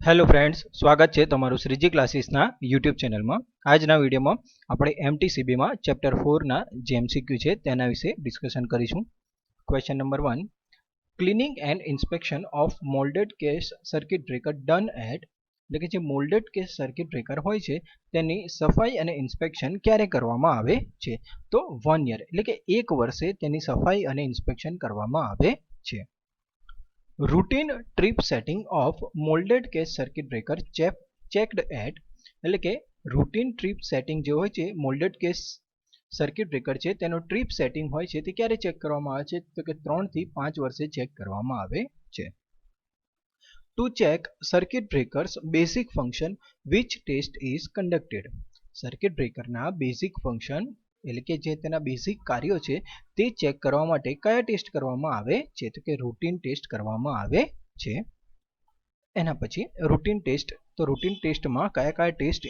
Hello friends, સ્વાગત છે તમારું શ્રીજી ક્લાસીસના યુટ્યુબ ચેનલમાં. આજના વિડીયોમાં આપણે એમટીસીબીમાં ચેપ્ટર 4ના જે એમસીક્યુ છે તેના વિશે ડિસ્કશન કરીશું. Question number 1, cleaning and inspection of moulded case circuit breaker done at, એટલે કે જે મોલ્ડેડ કેસ સર્કિટ બ્રેકર હોય છે તેની સફાઈ અને ઇન્સ્પેક્શન ક્યારે કરવામાં આવે છે? તો 1 યર, એટલે કે 1 વર્ષે તેની સફાઈ અને ઇન્સ્પેક્શન કરવામાં આવે છે. Routine trip setting of moulded case circuit breaker checked at, એટલે કે રૂટીન ટ્રીપ સેટિંગ જે હોય છે મોલ્ડેડ કેસ સર્કિટ બ્રેકર છે તેનો ટ્રીપ સેટિંગ હોય છે તે ક્યારે ચેક કરવામાં આવે છે? તો કે 3 થી 5 વર્ષે ચેક કરવામાં આવે છે. To check circuit breakers basic function which test is conducted, circuit બ્રેકરના બેઝિક ફંક્શન એટલે કે જે તેના બેઝિક કાર્યો છે તે ચેક કરવા માટે કયા ટેસ્ટ કરવામાં આવે છે? તો કે રૂટીન ટેસ્ટ કરવામાં આવે છે. એના પછી રૂટીન ટેસ્ટ, તો રૂટીન ટેસ્ટમાં કયા કયા ટેસ્ટ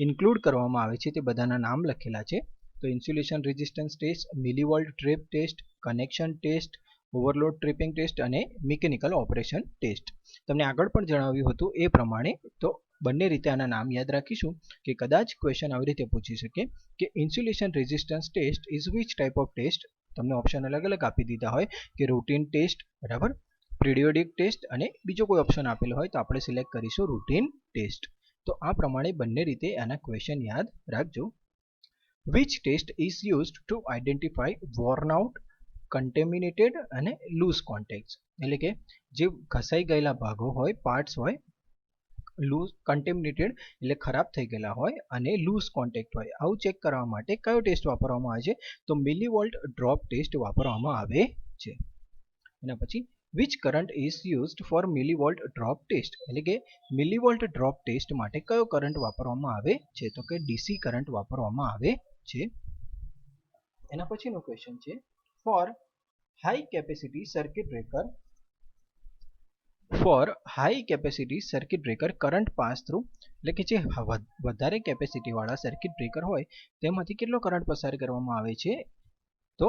ઇન્ક્લુડ કરવામાં આવે છે તે બધાના નામ લખેલા છે. તો insulation resistance test, millivolt drop test, connection test, overload tripping test અને મિકેનિકલ ઓપરેશન ટેસ્ટ. તમને આગળ પણ જણાવ્યું હતું એ પ્રમાણે તો બંને રીતે આના નામ યાદ રાખીશું કે કદાચ ક્વેશ્ચન આવી રીતે પૂછી શકે કે insulation resistance test is which type of test. તમને ઓપ્શન અલગ અલગ આપી દીધા હોય કે રૂટીન ટેસ્ટ, બરાબર, પિરિયોડિક ટેસ્ટ અને બીજો કોઈ ઓપ્શન આપેલો હોય તો આપણે સિલેક્ટ કરીશું રૂટીન ટેસ્ટ. તો આ પ્રમાણે બંને રીતે આના ક્વેશ્ચન યાદ રાખજો. Which test is used to identify worn out, contaminated અને લૂઝ કોન્ટેક્ટ્સ, એટલે કે જે ઘસાઈ ગયેલા ભાગો હોય, પાર્ટ્સ હોય, લૂઝ કન્ટેમિનેટેડ એટલે ખરાબ થઈ ગયેલા હોય અને લૂઝ કોન્ટેક્ટ હોય, આવું ચેક કરવા માટે કયો ટેસ્ટ વાપરવામાં આવે છે? તો મિલીવોલ્ટ ડ્રોપ ટેસ્ટ વાપરવામાં આવે છે. એના પછી which current is used for millivolt drop test, એટલે કે મિલીવોલ્ટ ડ્રોપ ટેસ્ટ માટે કયો કરંટ વાપરવામાં આવે છે? તો કે ડીસી કરંટ વાપરવામાં આવે છે. એના પછીનો ક્વેશ્ચન છે for high capacity circuit breaker, for high capacity circuit breaker current pass through, એટલે કે જે વધારે કેપેસિટી વાળા સર્કિટ બ્રેકર હોય તેમાંથી કેટલો કરંટ પસાર કરવામાં આવે છે? તો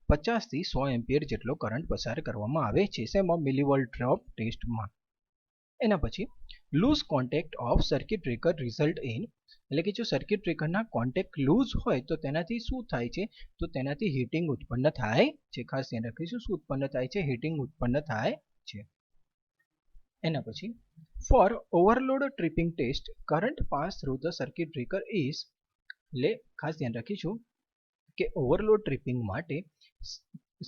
50 થી 100 એમ્પિયર જેટલો કરંટ પસાર કરવામાં આવે છે. શેમાં? મિલીવોલ્ટ ડ્રોપ ટેસ્ટમાં. એના પછી loose contact of circuit breaker result in, એટલે કે જો સર્કિટ બ્રેકરના કોન્ટેક્ટ લૂઝ હોય તો તેનાથી શું થાય છે? તો તેનાથી હીટિંગ ઉત્પન્ન થાય છે. ખાસ ધ્યાન રાખીશું, શું ઉત્પન્ન થાય છે? હીટિંગ ઉત્પન્ન થાય છે. એના પછી for overload tripping test current pass through the circuit breaker is, એટલે ખાસ ધ્યાન રાખીશું કે ઓવરલોડ ટ્રિપિંગ માટે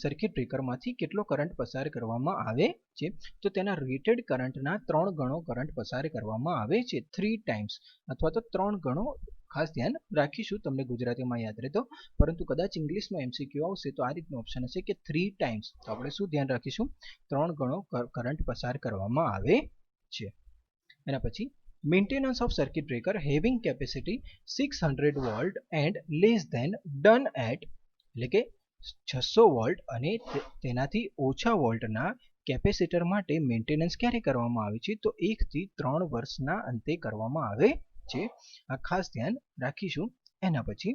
સર્કિટ બ્રેકરમાંથી કેટલો કરંટ પસાર કરવામાં આવે છે? તો તેના રેટેડ કરંટના 3 ગણો કરંટ પસાર કરવામાં આવે છે. 3 ટાઈમ્સ અથવા તો 3 ગણો. ખાસ ધ્યાન રાખીશું, તમને ગુજરાતીમાં યાદ રહેતો, પરંતુ કદાચ ઇંગ્લિશમાં એમસીક્યુ આવશે તો આ રીતનો ઓપ્શન હશે કે 3 ટાઈમ્સ. તો આપણે શું ધ્યાન રાખીશું? 3 ગણો કરંટ પસાર કરવામાં આવે છે. એના પછી maintenance of circuit breaker having capacity 600 volt and less than done at, એટલે કે 600 વોલ્ટ અને તેનાથી ઓછા વોલ્ટના કેપેસિટર માટે મેન્ટેનન્સ ક્યારે કરવામાં આવે છે? તો 1 થી 3 વર્ષના અંતે કરવામાં આવે છે. આ ખાસ ધ્યાન રાખીશું. એના પછી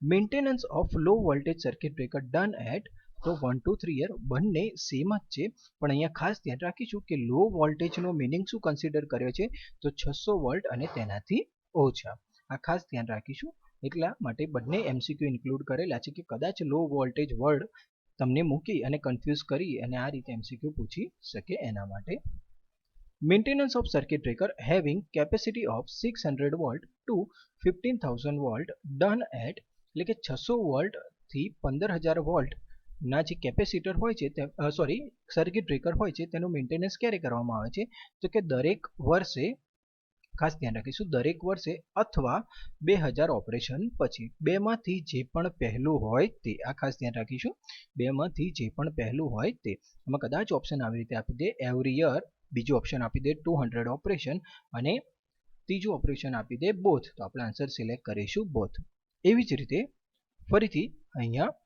maintenance of low voltage circuit breaker done at, તો 1 to 3 યર બંને સેમ જ છે, પણ અહીંયા ખાસ ધ્યાન રાખીશું કે લો વોલ્ટેજનો મિનિંગ શું કન્સિડર કર્યો છે? તો 600 વોલ્ટ અને તેનાથી ઓછા. આ ખાસ ધ્યાન રાખીશું. એટલા માટે બંને એમસીક્યુ ઇન્ક્લુડ કરેલા છે કે કદાચ લો વોલ્ટેજ વર્ડ તમને મૂકી અને કન્ફ્યુઝ કરી અને આ રીતે એમસીક્યુ પૂછી શકે એના માટે. Maintenance of circuit breaker having capacity of 600 volt to 15,000 volt done at, એટલે કે 600 વોલ્ટ થી 15,000 વોલ્ટ ના જે કેપેસિટર હોય છે સર્કિટ બ્રેકર હોય છે તેનું મેન્ટેનન્સ ક્યારે કરવામાં આવે છે? તો કે દરેક વર્ષે. ખાસ ધ્યાન રાખીશું, દરેક વર્ષે અથવા 2000 ઓપરેશન પછી. બેમાંથી જે પણ પહેલું હોય તે. આ ખાસ ધ્યાન રાખીશું, બેમાંથી જે પણ પહેલું હોય તે. એમાં કદાચ ઓપ્શન આવી રીતે આપી દે એવરી યર, બીજું ઓપ્શન આપી દે 200 ઓપરેશન અને ત્રીજું ઓપરેશન આપી દે બોથ, તો આપણે આન્સર સિલેક્ટ કરીશું બોથ. એવી જ રીતે ફરીથી અહીંયા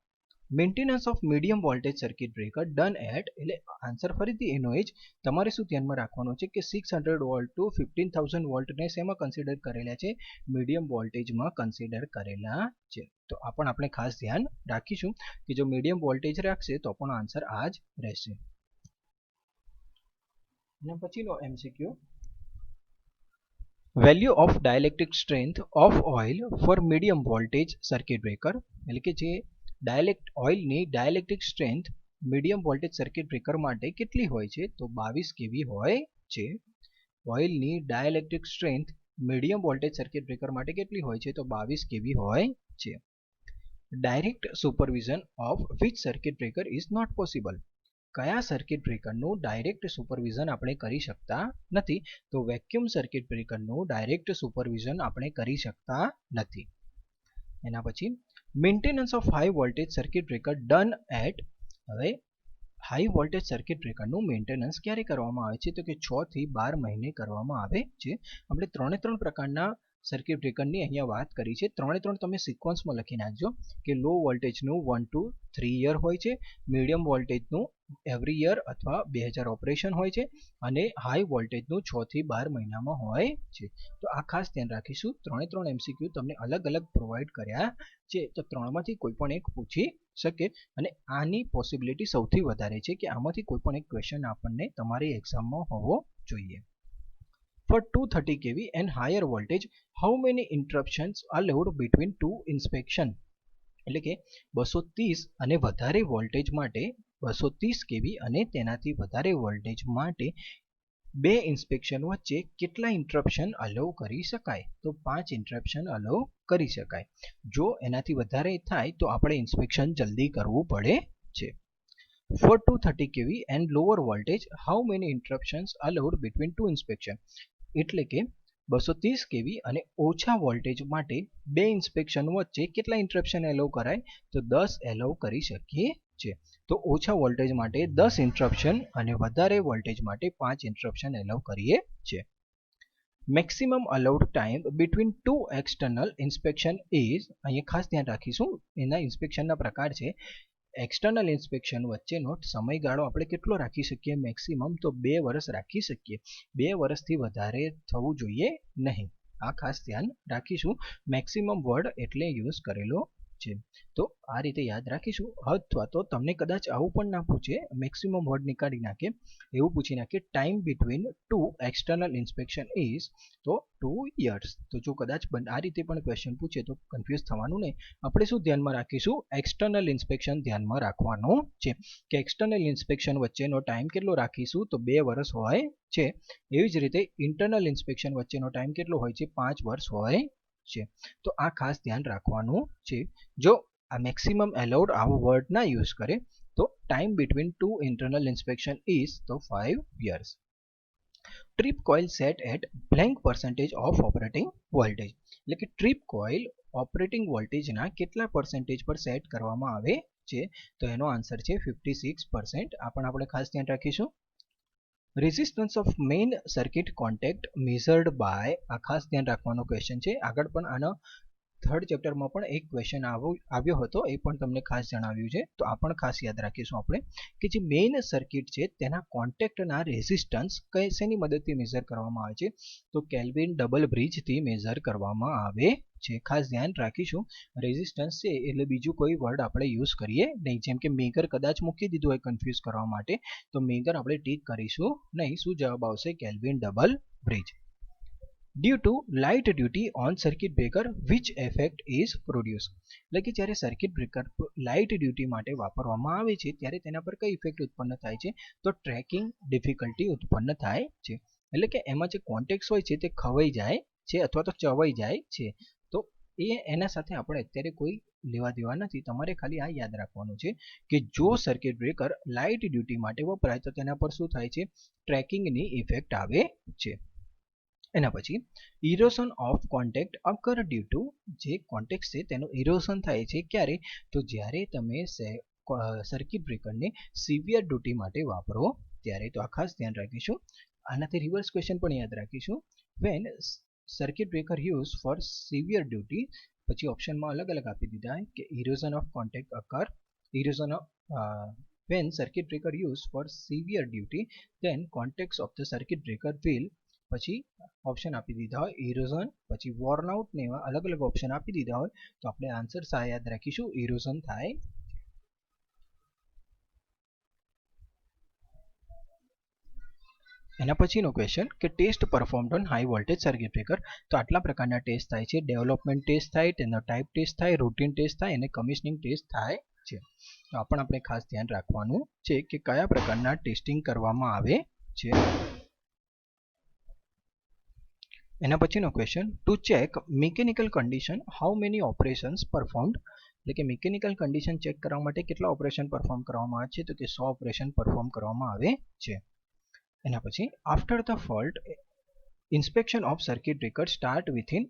maintenance of medium voltage circuit breaker done at, એટલે આન્સર ફરીથી એનો જ. તમારે શું ધ્યાનમાં રાખવાનું છે કે 600 વોલ્ટ ટુ 15,000 વોલ્ટને શેમાં કન્સિડર કરેલા છે? મીડિયમ વોલ્ટેજમાં કન્સિડર કરેલા છે. તો આ પણ આપણે ખાસ ધ્યાન રાખીશું કે જો મીડિયમ વોલ્ટેજ રાખશે તો પણ આન્સર આ જ રહેશે. અને પછીનો MCQ value of dielectric strength of oil for medium voltage circuit breaker, એટલે કે જે ઓઇલની dielectric strength medium voltage circuit breaker માટે કેટલી હોય છે? તો 22 કેવી હોય છે. ઓઇલની dielectric strength medium voltage circuit breaker માટે કેટલી હોય છે? તો 22 કેવી હોય છે. Direct supervision of which circuit breaker is not possible, કયા સર્કિટ બ્રેકરનું ડાયરેક્ટ સુપરવિઝન આપણે કરી શકતા નથી? તો વેક્યુમ સર્કિટ બ્રેકરનું ડાયરેક્ટ સુપરવિઝન આપણે કરી શકતા નથી. એના પછી maintenance of high voltage circuit breaker done at, હવે હાઈ વોલ્ટેજ સર્કિટ બ્રેકરનું મેન્ટેનન્સ ક્યારે કરવામાં આવે છે? તો કે 6 થી 12 મહિને કરવામાં આવે છે. આપણે ત્રણ પ્રકારના સર્કિટ બ્રેકરની અહીંયા વાત કરી છે. ત્રણ તમે સિક્વન્સમાં લખી નાખજો કે લો વોલ્ટેજનું 1 to 3 યર હોય છે, મીડિયમ વોલ્ટેજનું એવરી યર અથવા 2000 ઓપરેશન હોય છે, અને હાઈ વોલ્ટેજનું 6 થી 12 મહિનામાં હોય છે. તો આ ખાસ ધ્યાન રાખીશું. ત્રણ એમસીક્યુ તમને અલગ અલગ પ્રોવાઈડ કર્યા છે, તો ત્રણમાંથી કોઈ પણ એક પૂછી શકે, અને આની પોસિબિલિટી સૌથી વધારે છે કે આમાંથી કોઈ પણ એક ક્વેશ્ચન આપણને તમારી એક્ઝામમાં હોવો જોઈએ. For 230 kV and higher voltage, how many interruptions are allowed between two inspection? એટલે કે 230 અને વધારે વોલ્ટેજ માટે 230 કેવી અને તેનાથી વધારે વોલ્ટેજ માટે બે ઇન્સ્પેક્શન વચ્ચે કેટલા ઇન્ટરપ્શન અલાઉ કરી શકાય? તો 5 ઇન્ટરપ્શન અલાઉ કરી શકાય. જો એનાથી વધારે થાય તો આપણે ઇન્સ્પેક્શન જલ્દી કરવું પડે છે. For 230 kV and lower voltage, how many interruptions allowed between two inspection? એટલે કે 230 કેવી અને ઓછા વોલ્ટેજ માટે બે ઇન્સ્પેક્શન વચ્ચે કેટલા ઇન્ટરપ્શન એલાઉ કરાય? તો 10 એલાઉ કરી શકીએ છે. તો ઓછા વોલ્ટેજ માટે 10 ઇન્ટરપ્શન અને વધારે વોલ્ટેજ માટે 5 ઇન્ટરપ્શન એલાઉ કરીએ છીએ. Maximum allowed time between two external inspection is, અહીંયા ખાસ ધ્યાન રાખીશું, એના ઇન્સ્પેક્શનના પ્રકાર છે. એક્સટર્નલ ઇન્સ્પેક્શન વચ્ચેનો સમયગાળો આપણે કેટલો રાખી શકીએ? મેક્સિમમ તો 2 વર્ષ રાખી શકીએ. 2 વર્ષથી વધારે થવું જોઈએ નહીં. આ ખાસ ધ્યાન રાખીશું. મેક્સિમમ વર્ડ એટલે યુઝ કરેલો છે. તો આ રીતે યાદ રાખીશું. અથવા તો તમને કદાચ આવું પણ ના પૂછે, મેક્સિમમ વર્ડ નીકાળી નાખે, એવું પૂછી નાખે time between two external inspection is, તો 2 years. તો જો કદાચ આ રીતે પણ ક્વેશ્ચન પૂછે તો કન્ફ્યુઝ થવાનું નહીં. આપણે શું ધ્યાનમાં રાખીશું? એક્સટર્નલ ઇન્સ્પેક્શન ધ્યાનમાં રાખવાનું છે કે એક્સટર્નલ ઇન્સ્પેક્શન વચ્ચેનો ટાઈમ કેટલો રાખીશું? તો 2 વર્ષ હોય છે. એવી જ રીતે ઇન્ટરનલ ઇન્સ્પેક્શન વચ્ચેનો ટાઈમ કેટલો હોય છે? 5 વર્ષ હોય છે. તો આ ખાસ ધ્યાન રાખવાનું છે. જો આ મેક્સિમમ એલાઉડ આવો વર્ડ ના યુઝ કરે તો time between two internal inspection is તો 5 years. Trip coil set at blank percentage of operating voltage, એટલે કે ટ્રીપ કોઇલ ઓપરેટિંગ વોલ્ટેજના કેટલા પર્સન્ટેજ પર સેટ કરવામાં આવે છે? તો એનો આન્સર છે 56%. આ પણ આપણે ખાસ ધ્યાન રાખીશું. Resistance of main circuit contact measured by, આ ખાસ ધ્યાન રાખવાનો ક્વેશ્ચન છે. આગળ પણ આનો થર્ડ ચેપ્ટરમાં પણ એક ક્વેશ્ચન આવ્યો હતો, એ પણ તમને ખાસ જણાવ્યું છે. તો આ પણ ખાસ યાદ રાખીશું આપણે કે જે મેઇન સર્કિટ છે તેના કોન્ટેક્ટના રેઝિસ્ટન્સ શેની મદદથી મેઝર કરવામાં આવે છે? તો કેલ્વિન ડબલ બ્રિજથી મેઝર કરવામાં આવે છે. ખાસ ધ્યાન રાખીશું. રેઝિસ્ટન્સ છે એટલે બીજું કોઈ વર્ડ આપણે યુઝ કરીએ નહીં. જેમ કે મેગર કદાચ મૂકી દીધું હોય કન્ફ્યુઝ કરવા માટે, તો મેગર આપણે ટીક કરીશું નહીં. શું જવાબ આવશે? Kelvin double bridge. Due to light duty on circuit breaker, which effect is produced? એટલે કે જ્યારે સર્કિટ બ્રેકર લાઇટ ડ્યુટી માટે વાપરવામાં આવે છે ત્યારે તેના પર કઈ ઇફેક્ટ ઉત્પન્ન થાય છે? તો ટ્રેકિંગ ડિફિકલ્ટી ઉત્પન્ન થાય છે. એટલે કે એમાં જે કોન્ટેક્ટ્સ હોય છે તે ખવાઈ જાય છે અથવા તો ચવાઈ જાય છે. તો એના સાથે આપણે અત્યારે કોઈ લેવા દેવા નથી. તમારે ખાલી આ યાદ રાખવાનું છે કે જો સર્કિટ બ્રેકર લાઇટ ડ્યુટી માટે વપરાય તો તેના પર શું થાય છે? ટ્રેકિંગની ઇફેક્ટ આવે છે. એના પછી erosion of contact occur due to, જે કોન્ટેક્ટ છે તેનું ઇરોશન થાય છે ક્યારે? તો જ્યારે તમે સર્કિટ બ્રેકરને સિવિયર ડ્યુટી માટે વાપરો ત્યારે. તો આ ખાસ ધ્યાન રાખીશું. આનાથી રિવર્સ ક્વેશ્ચન પણ યાદ રાખીશું. When circuit breaker use for severe duty, પછી ઓપ્શનમાં અલગ અલગ આપી દીધા કે erosion of contact occur, erosion of when circuit breaker used for severe duty, then contacts of the circuit breaker will, પછી ઓપ્શન આપી દીધા હોય ઇરોઝન, પછી વોર્ન આઉટ ને એવા અલગ અલગ ઓપ્શન આપી દીધા હોય તો આપણે આન્સર યાદ રાખીશું ઇરોઝન થાય. એના પછીનો ક્વેશ્ચન કે test performed on high voltage circuit breaker. તો આટલા પ્રકારના ટેસ્ટ થાય છે. ડેવલપમેન્ટ ટેસ્ટ થાય, તેનો ટાઈપ ટેસ્ટ થાય, રૂટીન ટેસ્ટ થાય અને કમિશનિંગ ટેસ્ટ થાય છે. તો આ પણ આપણે ખાસ ધ્યાન રાખવાનું છે કે કયા પ્રકારના ટેસ્ટિંગ કરવામાં આવે છે. એના પછીનો question to check mechanical condition how many operations performed. એટલે કે મિકેનિકલ કન્ડિશન ચેક કરવા માટે કેટલા ઓપરેશન પરફોર્મ કરવામાં આવે છે, તો કે 100 ઓપરેશન પરફોર્મ કરવામાં આવે છે. એના પછી after the fault inspection of circuit breaker start within,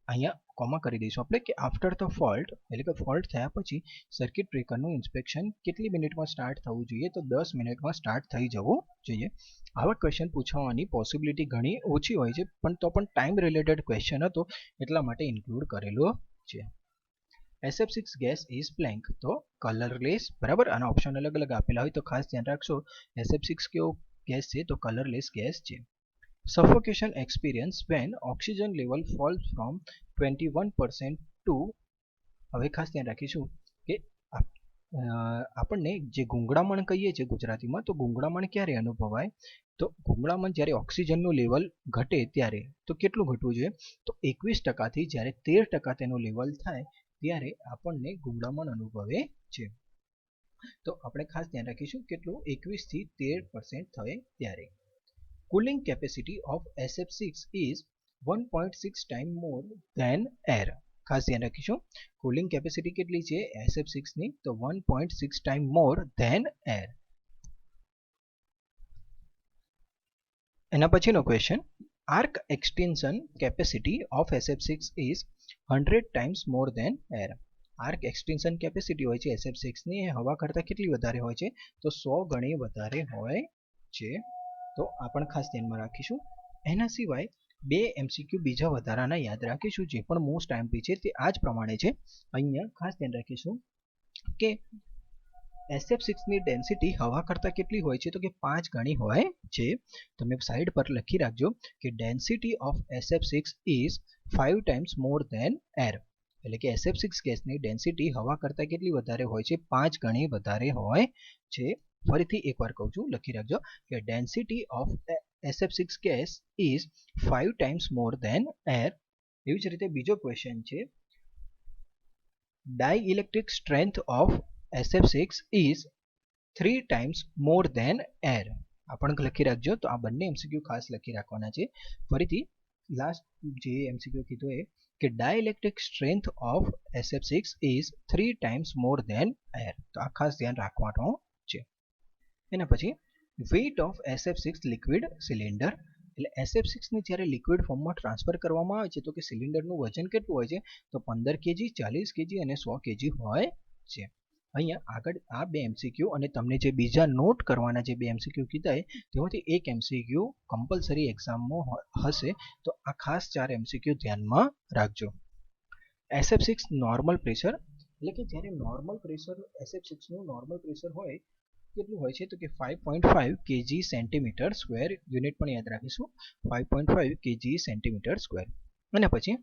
અહીંયા કોમા કરી દઈશું આપણે કે આફ્ટર ધ ફોલ્ટ એટલે કે ફોલ્ટ થયા પછી સર્કિટ બ્રેકરનું ઇન્સ્પેક્શન કેટલી મિનિટમાં સ્ટાર્ટ થવું જોઈએ, તો 10 મિનિટમાં સ્ટાર્ટ થઈ જવું જોઈએ. આવા ક્વેશ્ચન પૂછવાની પોસિબિલિટી ઘણી ઓછી હોય છે, પણ તો પણ ટાઈમ રિલેટેડ ક્વેશ્ચન હતો એટલા માટે ઇન્ક્લુડ કરેલો છે. SF6 ગેસ ઇઝ બ્લેન્ક, તો કલરલેસ. બરાબર, આના ઓપ્શન અલગ અલગ આપેલા હોય તો ખાસ ધ્યાન રાખશો. SF6 કેવો ગેસ છે, તો કલરલેસ ગેસ છે. Suffocation experience when oxygen level falls from 21% to, હવે ખાસ ધ્યાન રાખીશું કે આપણને જે ગુંગળામણ કહીએ છીએ ગુજરાતીમાં, તો ગુંગળામણ ક્યારે અનુભવાય, તો ગુંગળામણ જ્યારે ઓક્સિજનનું લેવલ ઘટે ત્યારે. તો કેટલું ઘટવું જોઈએ, તો 21% થી જ્યારે 13% તેનું લેવલ થાય ત્યારે આપણને ગુંગળામણ અનુભવે છે. તો આપણે ખાસ ધ્યાન રાખીશું કેટલું, 21 થી 13% થાય ત્યારે. Cooling capacity of SF6 is 1.6 times more than air. ખાસ ધ્યાન રાખીશું કુલિંગ કેપેસિટી કેટલી છે SF6 ની, તો 1.6 times more than air. એના પછીનો question arc extension capacity of SF6 is 100 times more than air. Arc extension capacity હોય છે SF6 ની, એ હવા કરતાં કેટલી વધારે હોય છે, તો 100 ગણી વધારે હોય છે. તો આ પણ ખાસ ધ્યાનમાં રાખીશું. એના સિવાય બે MCQ બીજા વધારાના યાદ રાખીશું, જે પણ મોસ્ટ આઈએમપી છે તે આ જ પ્રમાણે છે. અહીંયા ખાસ ધ્યાન રાખીશું કે SF6 ની ડેન્સિટી હવા કરતાં કેટલી હોય છે, તો કે 5 ગણી હોય છે. તમે સાઈડ પર લખી રાખજો કે density of SF6 is 5 times more than air. એટલે કે SF6 ગેસની ડેન્સિટી હવા કરતાં કેટલી વધારે હોય છે, 5 ગણી વધારે હોય છે. ફરીથી એકવાર કહું છું, લખી રાખજો કે density of SF6 gas is 5 times more than air. એવી જ રીતે બીજો ક્વેશ્ચન છે dielectric strength of SF6 is 3 times more than air. આ પણ લખી રાખજો. તો આ બંને MCQ ખાસ લખી રાખવાના છે. ફરીથી લાસ્ટ જે MCQ કીધું એ કે dielectric strength of SF6 is 3 times more than air. તો આ ખાસ ધ્યાન રાખવાનું છે. એના પછી weight of SF6 liquid cylinder, એટલે SF6 ને જ્યારે લિક્વિડ ફોર્મમાં ટ્રાન્સફર કરવામાં આવે છે તો કે સિલિન્ડરનું વજન કેટલું હોય છે, તો 15 kg, 40 kg અને 100 kg હોય છે. અહીંયા આગળ આ બે MCQ અને તમને જે બીજા નોટ કરવાના જે બે MCQ કીધા તેમાંથી એક MCQ કમ્પલસરી એક્ઝામમાં હશે, તો આ ખાસ 4 MCQ ધ્યાનમાં રાખજો. SF6 નોર્મલ પ્રેશર, એટલે કે જ્યારે નોર્મલ પ્રેશર SF6 નું નોર્મલ પ્રેશર હોય કેટલું હોય છે, તો કે 5.5 kg સેન્ટીમીટર સ્ક્વેર. યુનિટ પણ યાદ રાખીશું, 5.5 kg સેન્ટીમીટર સ્ક્વેર. અને પછી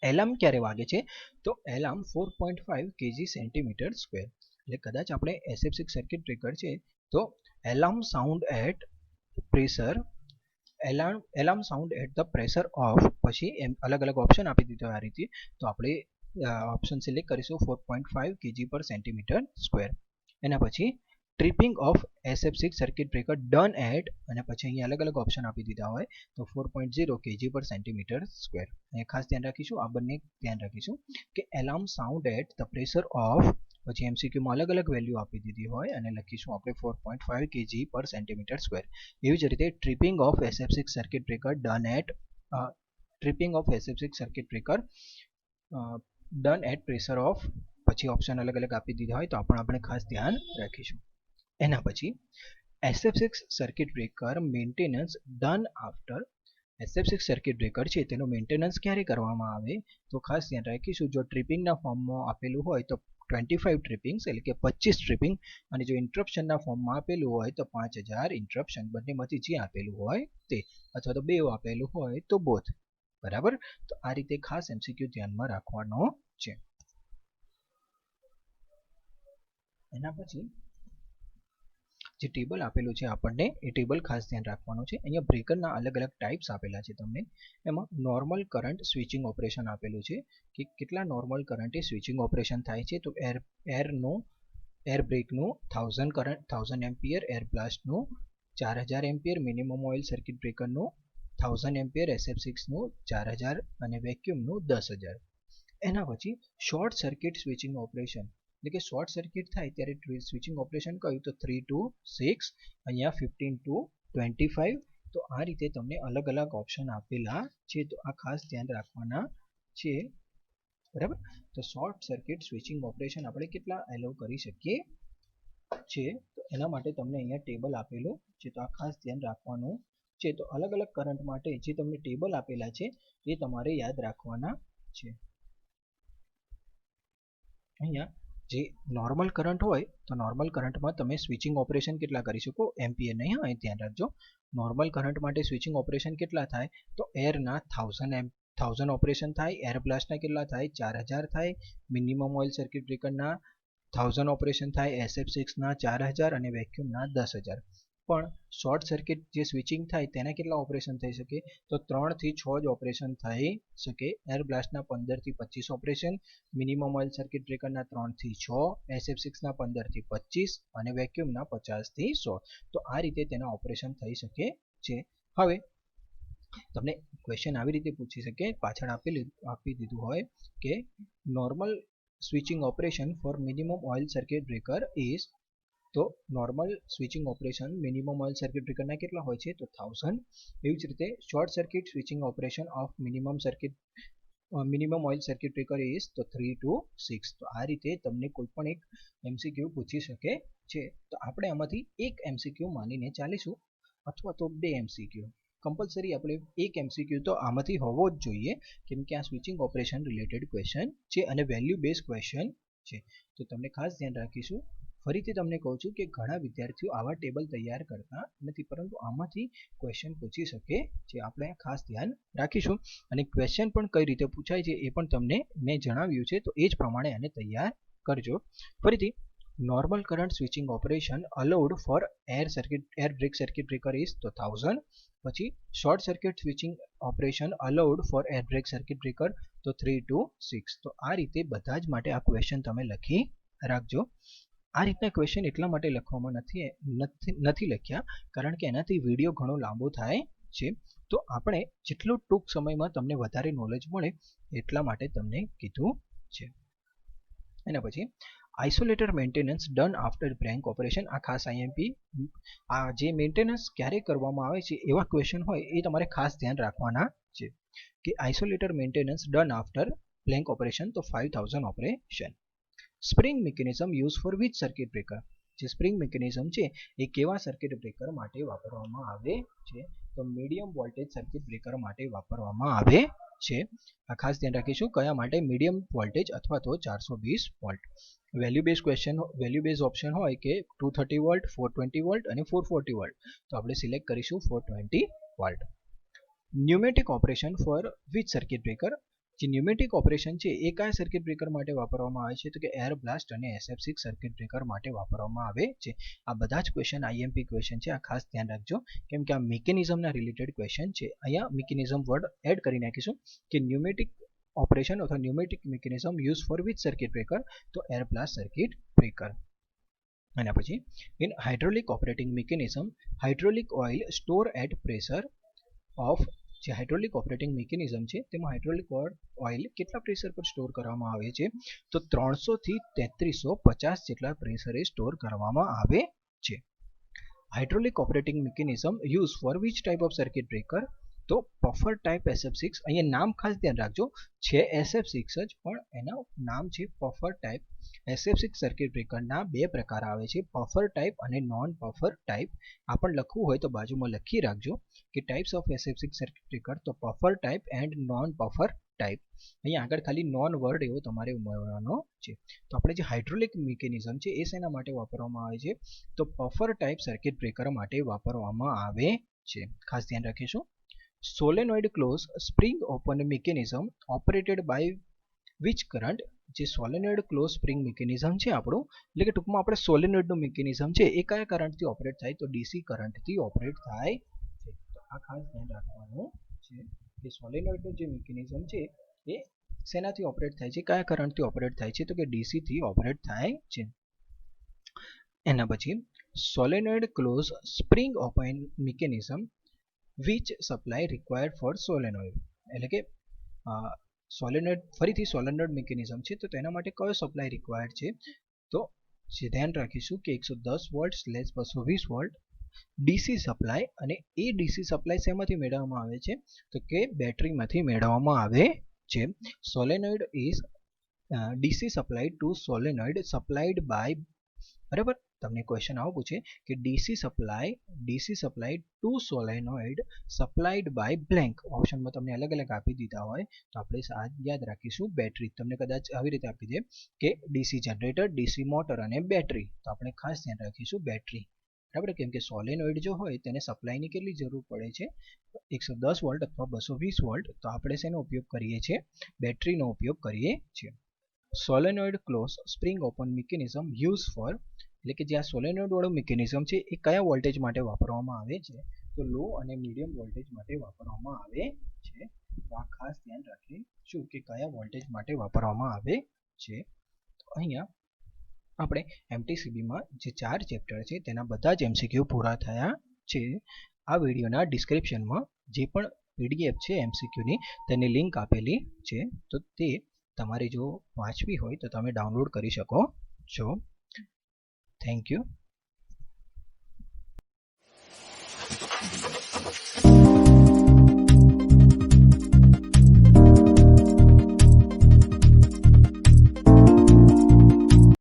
એલાર્મ ક્યારે વાગે છે, તો એલાર્મ 4.5 kg સેન્ટીમીટર સ્ક્વેર. એટલે કદાચ આપણે SF6 સર્કિટ બ્રેકર છે તો alarm sound at pressure, alarm sound at the pressure of, પછી અલગ અલગ ઓપ્શન આપી દીધો આ રીતે. તો આપણે ઓપ્શન સિલેક્ટ કરીશું 4.5 kg પર સેન્ટીમીટર સ્ક્વેર. એના પછી tripping of SF6 circuit breaker done at, અને પછી અહીંયા અલગ અલગ ઓપ્શન આપી દીધા હોય તો 4.0 kg પર સેન્ટીમીટર સ્ક્વેર. અહીંયા ખાસ ધ્યાન રાખીશું, આ બંને ધ્યાન રાખીશું કે alarm sound at the pressure of, પછી MCQમાં અલગ અલગ વેલ્યુ આપી દીધી હોય અને લખીશું આપણે 4.5 kg પર સેન્ટીમીટર સ્ક્વેર. એવી જ રીતે tripping of SF6 circuit breaker done at, tripping of SF6 circuit breaker done at pressure of, પછી ઓપ્શન અલગ અલગ આપી દીધા હોય તો આપણે ખાસ ધ્યાન રાખીશું. એના પછી SF6 circuit breaker maintenance done after, SF6 circuit breaker છે તેનું મેન્ટેનન્સ ક્યારે કરવામાં આવે, તો ખાસ ધ્યાન રાખીશું. જો ટ્રિપિંગના ફોર્મમાં આપેલું હોય તો 25 ટ્રિપિંગ્સ, એટલે કે 25 ટ્રિપિંગ, અને જો ઇન્ટરપ્શનના ફોર્મમાં આપેલું હોય તો 5000 ઇન્ટરપ્શન. બંનેમાંથી જે આપેલું હોય તે, અથવા તો બે આપેલું હોય તો બોથ. બરાબર, તો આ રીતે ખાસ MCQ ધ્યાનમાં રાખવાનો છે. એના પછી જે ટેબલ આપેલું છે આપણને એ ટેબલ ખાસ ધ્યાન રાખવાનું છે. અહીંયા બ્રેકરના અલગ અલગ ટાઈપ્સ આપેલા છે તમને. એમાં નોર્મલ કરંટ સ્વિચિંગ ઓપરેશન આપેલું છે કે કેટલા નોર્મલ કરંટે સ્વિચિંગ ઓપરેશન થાય છે. તો એર બ્રેકનું 1000 એમ્પિયર, એર બ્લાસ્ટનું 4000 એમ્પિયર, મિનિમમ ઓઇલ સર્કિટ બ્રેકરનું 1000 એમ્પિયર, SF6નું 4000 અને વેક્યુમનું 10000. એના પછી શોર્ટ સર્કિટ સ્વિચિંગ ઓપરેશન એટલે કે શોર્ટ સર્કિટ થાય ત્યારે સ્વિચિંગ ઓપરેશન કહ્યું તો 3 to 6, અહીંયા 15 to 25. તો આ રીતે તમને અલગ અલગ ઓપ્શન આપેલા છે, તો આ ખાસ ધ્યાન રાખવાના છે. બરાબર. તો શોર્ટ સર્કિટ સ્વિચિંગ ઓપરેશન આપણે કેટલા એલાઉ કરી શકીએ છે, તો એના માટે તમને અહીંયા ટેબલ આપેલું છે, તો આ ખાસ ધ્યાન રાખવાનું છે. તો અલગ અલગ કરંટ માટે જે તમને ટેબલ આપેલા છે એ તમારે યાદ રાખવાના છે. અહીંયા જે નોર્મલ કરંટ હોય તો નોર્મલ કરંટમાં તમે સ્વિચિંગ ઓપરેશન કેટલા કરી શકો, એમ્પિયર નહીં, અહીં ધ્યાન રાખજો. નોર્મલ કરંટ માટે સ્વિચિંગ ઓપરેશન કેટલા થાય તો એરના 1000 ઓપરેશન થાય, એર બ્લાસ્ટના કેટલા થાય 4000 થાય, મિનિમમ ઓઇલ સર્કિટ બ્રેકરના 1000 ઓપરેશન થાય, SF6ના 4000 અને વેક્યુમના 10000. પણ શોર્ટ સર્કિટ જે સ્વિચિંગ થાય તેના કેટલા ઓપરેશન થઈ શકે તો 3 થી 6 જ ઓપરેશન થઈ શકે. એર બ્લાસ્ટના 15 થી 25 ઓપરેશન, મિનિમમ ઓઇલ સર્કિટ બ્રેકરના 3 થી 6, SF6ના 15 થી 25 અને વેક્યુમના 50 થી 100. તો આ રીતે તેના ઓપરેશન થઈ શકે છે. હવે તમને ક્વેશ્ચન આવી રીતે પૂછી શકે, પાછળ આપી દીધું હોય કે normal switching operation for minimum oil circuit breaker is, તો normal switching operation minimum oil circuit બ્રેકરના કેટલા હોય છે તો 1000. એવી જ રીતે short circuit switching operation of minimum oil circuit breaker is તો 3 to 6. તો આ રીતે તમને કોઈ પણ એક MCQ પૂછી શકે છે. તો આપણે આમાંથી એક MCQ માનીને ચાલીશું અથવા તો 2 MCQ. કમ્પલસરી આપણે એક MCQ તો આમાંથી હોવો જ જોઈએ, કેમ કે આ સ્વિચિંગ ઓપરેશન રિલેટેડ ક્વેશ્ચન છે અને વેલ્યુ બેઝ ક્વેશ્ચન છે. તો તમને ખાસ ધ્યાન રાખીશું. ફરીથી તમને કહું છું કે ઘણા વિદ્યાર્થીઓ આવા ટેબલ તૈયાર કરતા નથી, પરંતુ આમાંથી ક્વેશ્ચન પૂછી શકે છે, આપણે ખાસ ધ્યાન રાખીશું. અને ક્વેશ્ચન પણ કઈ રીતે પૂછાય છે એ પણ તમને મેં જણાવ્યું છે, તો એ જ પ્રમાણે આને તૈયાર કરજો. ફરીથી normal current switching operation allowed for air break circuit breaker is તો 1000. પછી short circuit switching operation allowed for air break circuit breaker તો 3 to 6. તો આ રીતે બધા જ માટે આ ક્વેશ્ચન તમે લખી રાખજો. આ રીતના ક્વેશ્ચન એટલા માટે લખવામાં નથી લખ્યા કારણ કે એનાથી વિડીયો ઘણો લાંબો થાય છે. તો આપણે જેટલું ટૂંક સમયમાં તમને વધારે નોલેજ મળે એટલા માટે તમને કીધું છે. એના પછી isolator maintenance done after break operation. આ ખાસ IMP, આ જે મેન્ટેનન્સ ક્યારે કરવામાં આવે છે એવા ક્વેશ્ચન હોય એ તમારે ખાસ ધ્યાન રાખવાના છે કે isolator maintenance done after blank operation તો 5000 operation. Spring mechanism use for which circuit breaker. જે સ્પ્રિંગ મિકેનિઝમ છે એ કેવા સર્કિટ બ્રેકર માટે વાપરવામાં આવે છે તો મીડિયમ વોલ્ટેજ સર્કિટ બ્રેકર માટે વાપરવામાં આવે છે. આ ખાસ ધ્યાન રાખીશું કયા માટે, મીડિયમ વોલ્ટેજ અથવા તો 420 વોલ્ટ. વેલ્યુ બેઝ ઓપ્શન હોય કે 230 વોલ્ટ, 420 વોલ્ટ અને 440 વોલ્ટ, તો આપણે સિલેક્ટ કરીશું 420 volt. Pneumatic operation for which circuit breaker. જે ન્યુમેટિક ઓપરેશન છે એ કયા સર્કિટ બ્રેકર માટે વાપરવામાં આવે છે તો કે એર બ્લાસ્ટ અને SF6 સર્કિટ બ્રેકર માટે વાપરવામાં આવે છે. આ બધા જ ક્વેશ્ચન IMP ક્વેશ્ચન છે, આ ખાસ ધ્યાન રાખજો કેમ કે આ મિકેનિઝમના રિલેટેડ ક્વેશ્ચન છે. અહીંયા મિકેનિઝમ વર્ડ એડ કરી નાખીશું કે ન્યુમેટિક ઓપરેશન અથવા pneumatic mechanism use for which circuit breaker તો એર બ્લાસ્ટ સર્કિટ બ્રેકર. અને પછી in hydraulic operating mechanism hydraulic oil store at pressure of. જે હાઇડ્રોલિક ઓપરેટિંગ મિકેનિઝમ છે તેમાં હાઇડ્રોલિક ઓઇલ કેટલા પ્રેશર પર સ્ટોર કરવામાં આવે છે તો 300 થી 3350 જેટલા પ્રેશરે સ્ટોર કરવામાં આવે છે. Hydraulic operating mechanism use for which type of circuit breaker તો પફર ટાઈપ SF6. અહીંયા નામ ખાસ ધ્યાન રાખજો, છે SF6 જ પણ એના નામ છે પફર ટાઈપ. SF6 સર્કિટ બ્રેકરના બે પ્રકાર આવે છે, પફર ટાઈપ અને નોન પફર ટાઈપ. આ પણ લખવું હોય તો બાજુમાં લખી રાખજો કે types of SF6 circuit breaker તો પફર ટાઈપ એન્ડ નોન પફર ટાઈપ. અહીંયા આગળ ખાલી નોન વર્ડ એવો તમારે ઉમેરવાનો છે. તો આપણે જે હાઇડ્રોલિક મિકેનિઝમ છે એ શેના માટે વાપરવામાં આવે છે તો પફર ટાઈપ સર્કિટ બ્રેકર માટે વાપરવામાં આવે છે. ખાસ ધ્યાન રાખીશું. Solenoid close spring open mechanism operated by which current જે સોલેનોઇડ ક્લોઝ સ્પ્રિંગ મિકેનિઝમ છે આપણું, એટલે કે ટૂંકમાં આપણે સોલેનોઇડનું મિકેનિઝમ છે એ કયા કરંટથી ઓપરેટ થાય, તો ડીસી કરંટથી ઓપરેટ થાય છે. તો આ ખાસ ધ્યાન રાખવાનું છે કે સોલેનોઇડનું જે મિકેનિઝમ છે એ શેનાથી ઓપરેટ થાય છે, કયા કરંટથી ઓપરેટ થાય છે, તો કે ડીસીથી ઓપરેટ થાય છે. એના પછી solenoid close spring open mechanism which supply required for solenoid, એટલે કે સોલેનોઇડ ફરીથી સોલેનોઇડ મિકેનિઝમ છે તો તેના માટે કયો સપ્લાય રિક્વાયર્ડ છે, તો જે ધ્યાન રાખીશું કે 110 વોલ્ટ / 220 વોલ્ટ ડીસી સપ્લાય, અને એ ડીસી સપ્લાય શેમાંથી મેળવવામાં આવે છે, તો કે બેટરીમાંથી મેળવવામાં આવે છે. Solenoid is DC supply to solenoid supplied by, બરાબર, તમને ક્વેશ્ચન આવો પૂછે કે DC supply to solenoid supplied by blank, ઓપ્શનમાં તમને અલગ અલગ આપી દીધા હોય તો આપણે યાદ રાખીશું બેટરી. તમને કદાચ આવી રીતે આપી દે કે ડીસી જનરેટર, ડીસી મોટર અને બેટરી, તો આપણે ખાસ ધ્યાન રાખીશું બેટરી, બરાબર, કેમ કે સોલેનોઇડ જો હોય તેને સપ્લાયની કેટલી જરૂર પડે છે, 110 વોલ્ટ અથવા 220 વોલ્ટ, તો આપણે શેનો ઉપયોગ કરીએ છીએ, બેટરીનો ઉપયોગ કરીએ છીએ. Solenoid close spring open mechanism use for, એટલે કે જે આ સોલેનોઇડ વાળું મિકેનિઝમ છે એ કયા વોલ્ટેજ માટે વાપરવામાં આવે છે, તો લો અને મીડિયમ વોલ્ટેજ માટે વાપરવામાં આવે છે. તો આ ખાસ ધ્યાન રાખીશું કે કયા વોલ્ટેજ માટે વાપરવામાં આવે છે. તો અહીંયા આપણે એમટીસીબીમાં જે 4 ચેપ્ટર છે તેના બધા જ એમસીક્યુ પૂરા થયા છે. આ વિડીયોના ડિસ્ક્રિપ્શનમાં જે પણ પીડીએફ છે એમસીક્યુની તેની લિંક આપેલી છે, તો તે તમારે જો વાંચવી હોય તો તમે ડાઉનલોડ કરી શકો છો. Thank you.